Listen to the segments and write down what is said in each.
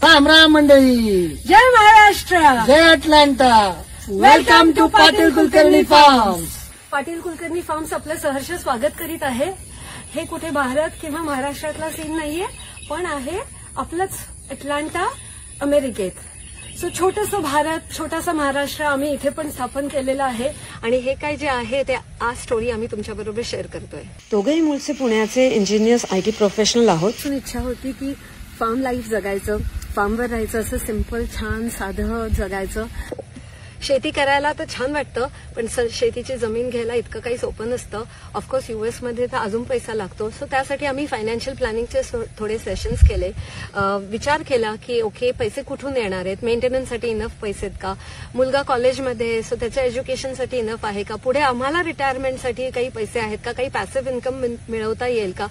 राम राम मंडळी. जय महाराष्ट्र. जय Atlanta. Welcome to Patil Kulkarni farms. Patil Kulkarni farms आपलं सहर्ष स्वागत करीत आहे. हे कुठे भारत किंवा महाराष्ट्रातला सीन नाहीये, पण आहे आपलंच अटलांटा अमेरिकेत. सो छोटंसं भारत, छोटासा महाराष्ट्र आम्ही इथे पण स्थापन केलेलं आहे. आणि हे काय जे आहे ते आज स्टोरी आम्ही तुमच्याबरोबर शेअर करतोय. दोघेही मूळचे पुण्याचे इंजिनियर्स, IT प्रोफेशनल आहोत. इच्छा होती की फार्म लाईफ जगायचं, फार्मवर राहायचं, असं सिंपल छान साधं जगायचं. शेती करायला तर छान वाटतं, पण शेतीची जमीन घ्यायला इतकं काही सोपं नसतं. ऑफकोर्स US मध्ये तर अजून पैसा लागतो. सो त्यासाठी आम्ही फायनान्शियल प्लॅनिंगचे थोडे सेशन्स केले. विचार केला की ओके, पैसे कुठून येणार आहेत, मेंटेनन्ससाठी इनफ पैसे आहेत का, मुलगा कॉलेजमध्ये सो त्याच्या एज्युकेशनसाठी इनफ आहे का, पुढे आम्हाला रिटायरमेंटसाठी काही पैसे आहेत का, काही पॅसिव्ह इन्कम मिळवता येईल का.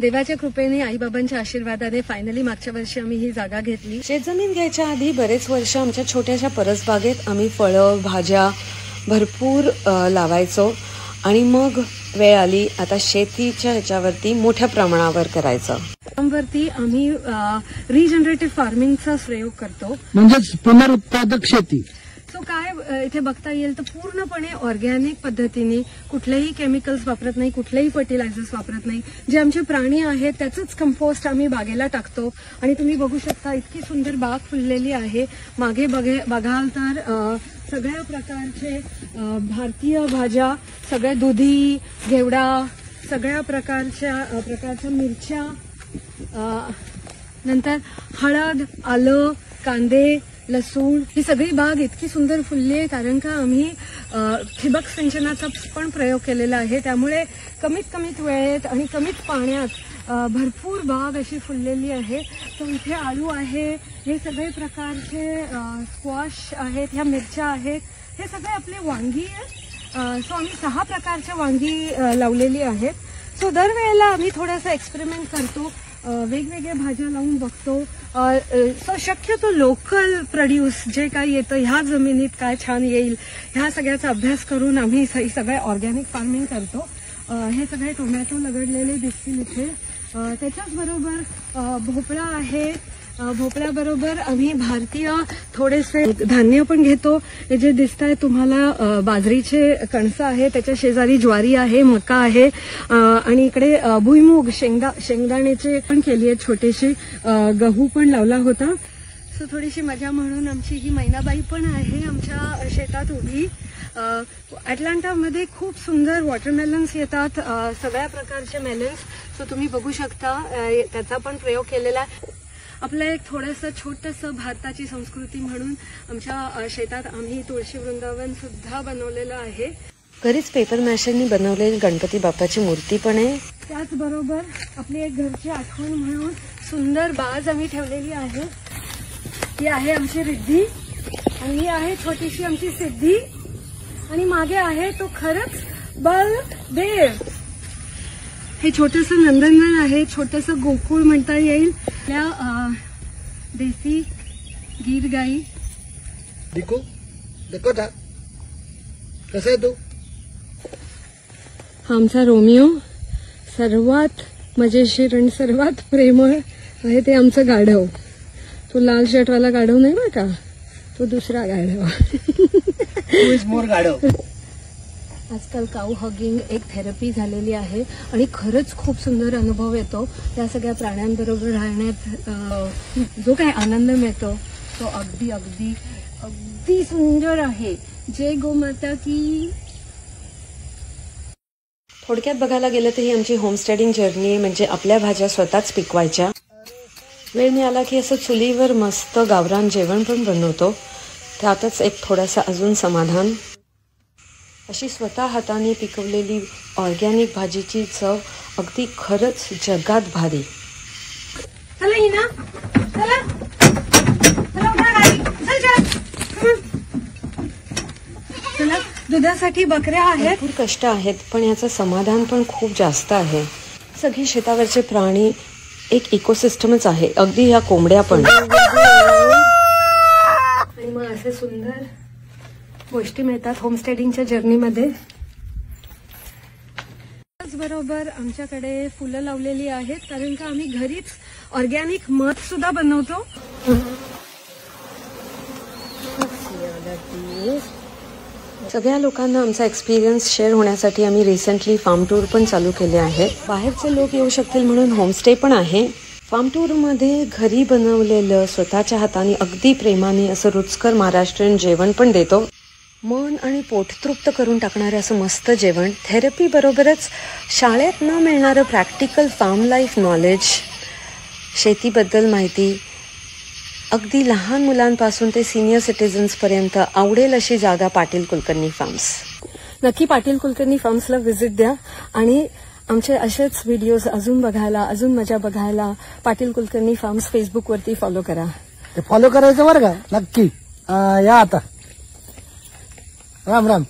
देवाच्या कृपेने, आईबाबांच्या आशीर्वादाने फायनली मागच्या वर्षी आम्ही ही जागा घेतली. शेतजमीन घ्यायच्या आधी बरेच वर्ष आमच्या छोट्याशा परसबागेत आम्ही फळं, भाज्या भरपूर लावायचो. आणि मग वेळ आली आता शेतीच्या ह्याच्यावरती मोठ्या प्रमाणावर करायचं. वरती आम्ही रिजनरेटिव्ह फार्मिंगचा प्रयोग करतो, म्हणजेच पुनरुत्पादक शेती. सो काय इथे बघता येईल तर पूर्णपणे ऑर्गॅनिक पद्धतीने, कुठलेही केमिकल्स वापरत नाही, कुठलेही फर्टिलायझर्स वापरत नाही. जे आमचे प्राणी आहेत त्याचंच कंपोस्ट आम्ही बागेला टाकतो. आणि तुम्ही बघू शकता इतकी सुंदर बाग फुललेली आहे. मागे बघाल तर सगळ्या प्रकारचे भारतीय भाज्या, सगळ्या दुधी, घेवडा, सगळ्या प्रकारच्या मिरच्या, नंतर हळद, आलं, कांदे, लसूण, ही सगळी बाग इतकी सुंदर फुलली आहे कारण का आम्ही ठिबक सिंचनाचा पण प्रयोग केलेला आहे. त्यामुळे कमीत वेळेत आणि कमीत पाण्यात भरपूर बाग अशी फुललेली आहे. तर इथे आलू आहे, हे सगळे प्रकारचे स्क्वॉश आहेत, ह्या मिरच्या आहेत, हे सगळे आपले वांगी आहेत. सो आम्ही 6 प्रकारच्या वांगी लावलेली आहेत. सो दरवेळेला आम्ही थोडासा एक्सपेरिमेंट करतो, वेगवेगळ्या भाज्या लावून बघतो. सो शक्यतो लोकल प्रोड्यूस जे काही येतं ह्या जमिनीत काय छान येईल ह्या सगळ्याचा अभ्यास करून आम्ही सगळे ऑर्गॅनिक फार्मिंग करतो. हे सगळे टोमॅटो लगडलेले दिसतील इथे. त्याच्याच बरोबर भोपळा आहे. भोपळ्याबरोबर आम्ही भारतीय थोडेसे धान्य पण घेतो. हे जे दिसत आहे तुम्हाला बाजरीचे कणसं आहे, त्याच्या शेजारी ज्वारी आहे, मका आहे, आणि इकडे भुईमूग, शेंगदाण्याचे पण केली आहे छोटेशी, गहू पण लावला होता. सो थोडीशी मजा म्हणून आमची ही मैनाबाई पण आहे आमच्या शेतात उभी. अटलांटामध्ये खूप सुंदर वॉटरमेलन्स येतात, सगळ्या प्रकारचे मेलन्स. सो तुम्ही बघू शकता त्याचा पण प्रयोग केलेला आहे. आपलं एक थोडंसं छोटंसं भारताची संस्कृती म्हणून आमच्या शेतात आम्ही तुळशी वृंदावन सुद्धा बनवलेलं आहे. घरीच पेपर मॅशरनी बनवलेली गणपती बाप्पाची मूर्ती पण आहे. त्याचबरोबर आपली एक घरची आठवण म्हणून सुंदर बाज आम्ही ठेवलेली आहे. ही आहे आमची रिद्धी आणि ही आहे छोटीशी आमची सिद्धी. आणि मागे आहे तो खरंच बलदेव. हे छोटंसं नंदनवन आहे, छोटंसं गोकुळ म्हणता येईल. त्या देसी गीर गाई. देखो था कसा आहे तो. हा आमचा रोमिओ, सर्वात मजेशीर आणि सर्वात प्रेमळ आहे ते आमचं गाढव. तो लाल शर्टवाला गाढव नाही बरं का, तो दुसरा गाढव. मोर गाढव. आजकाल काऊ हगिंग एक थेरपी झालेली आहे आणि खरंच खूप सुंदर अनुभव येतो. त्या सगळ्या प्राण्यांबरोबर राहण्यात जो काही आनंद मिळतो तो अगदी अगदी अगदी सुंदर आहे. जय गोमाता की. थोडक्यात बघायला गेलं तर ही आमची होमस्टेडिंग जर्नी, म्हणजे आपल्या भाज्या स्वतःच पिकवायच्या. वेळ मिळाला की असं चुलीवर मस्त गावरान जेवण पण बनवतो. त्यातच एक थोडासा अजून समाधान. अशी स्वतः हाताने पिकवलेली ऑर्गॅनिक भाजीची चव अगदी खरंच जगात भारी. चला हिना, चला चला उठा गाडी, चला. दुधासाठी बकऱ्या आहेत. भरपूर कष्ट आहेत पण याचं समाधान पण खूप जास्त आहे. सगळी शेतावरचे प्राणी एक इकोसिस्टमच आहे, अगदी ह्या कोंबड्या पण. आणि मग असे सुंदर गोष्टी मिळतात होमस्टेडिंगच्या जर्नीमध्ये. त्याचबरोबर आमच्याकडे फुलं लावलेली आहेत कारण का आम्ही घरीच ऑर्गॅनिक मध सुद्धा बनवतो. सगळ्या लोकांना आमचा एक्सपिरियन्स शेअर होण्यासाठी आम्ही रिसेंटली फार्म टूर पण चालू केले आहे. बाहेरचे लोक येऊ शकतील म्हणून होमस्टे पण आहे. फार्म टूरमध्ये घरी बनवलेलं स्वतःच्या हाताने अगदी प्रेमाने असं रुचकर महाराष्ट्रीयन जेवण पण देतो. मन आणि पोट तृप्त करून टाकणारं असं मस्त जेवण, थेरपी बरोबरच शाळेत न मिळणारं प्रॅक्टिकल फार्म लाईफ नॉलेज, शेतीबद्दल माहिती, अगदी लहान मुलांपासून ते सिनियर सिटीजन्सपर्यंत आवडेल अशी जागा पाटील कुलकर्णी फार्म्स. नक्की पाटील कुलकर्णी फार्म्सला व्हिजिट द्या आणि आमचे असेच व्हिडिओज अजून बघायला, अजून मजा बघायला पाटील कुलकर्णी फार्म्स फेसबुकवरती फॉलो करा. ते फॉलो करायचं बरं का, नक्की. या आता. राम राम.